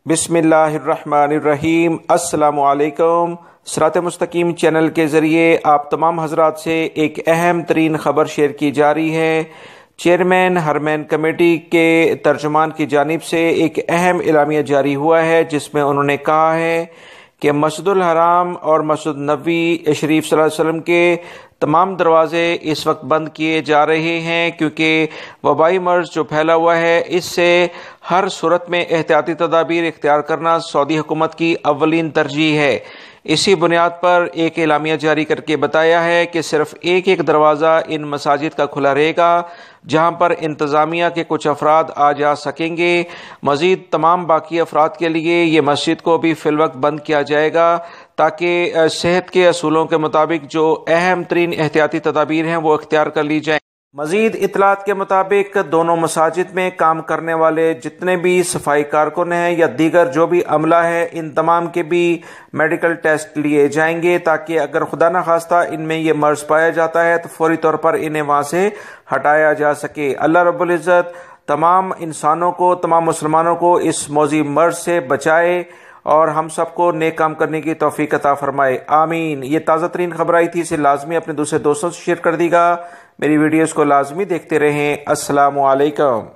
बिस्मिल्लाहिर्रहमानिर्रहीम। अस्सलाम वालेकुम। सिरात मुस्तकीम चैनल के ज़रिए आप तमाम हजरात से एक अहम तरीन ख़बर शेयर की जा रही है। चेयरमैन हरमैन कमेटी के तर्जुमान की जानिब से एक अहम एलामिया जारी हुआ है, जिसमें उन्होंने कहा है कि मस्जिदुल हराम और मस्जिद नबवी शरीफ सल्लल्लाहु अलैहि वसल्लम के तमाम दरवाज़े इस वक्त बंद किए जा रहे हैं, क्योंकि वबाई मर्ज जो फैला हुआ है इससे हर सूरत में एहतियाती तदाबीर इख्तियार करना सऊदी हुकूमत की अव्वलीन तरजीह है। इसी बुनियाद पर एक एलामिया जारी करके बताया है कि सिर्फ एक दरवाज़ा इन मसाजिद का खुला रहेगा, जहां पर इंतज़ामिया के कुछ अफराद आ जा सकेंगे। मज़ीद तमाम बाकी अफराद के लिए ये मस्जिद को भी फिल वक्त बंद किया जाएगा, ताकि सेहत के असूलों के मुताबिक जो अहम तरीन एहतियाती तदाबीर हैं वो इख्तियार कर ली जाए। मज़ीद इतलात के मुताबिक दोनों मसाजिद में काम करने वाले जितने भी सफाई कारकुन हैं या दीगर जो भी अमला है, इन तमाम के भी मेडिकल टेस्ट लिए जाएंगे, ताकि अगर खुदा न खास्ता इनमें ये मर्ज पाया जाता है तो फौरी तौर पर इन्हें वहां से हटाया जा सके। अल्लाह रब्बुल इज़्ज़त तमाम इंसानों को, तमाम मुसलमानों को इस मौजी मर्ज से बचाए और हम सबको नेक काम करने की तौफीक अता फरमाए। आमीन। ये ताज़ा तरीन खबर आई थी, इसे लाजमी अपने दूसरे दोस्तों से शेयर कर दीगा। मेरी वीडियोस को लाजमी देखते रहें। अस्सलामु अलैकुम।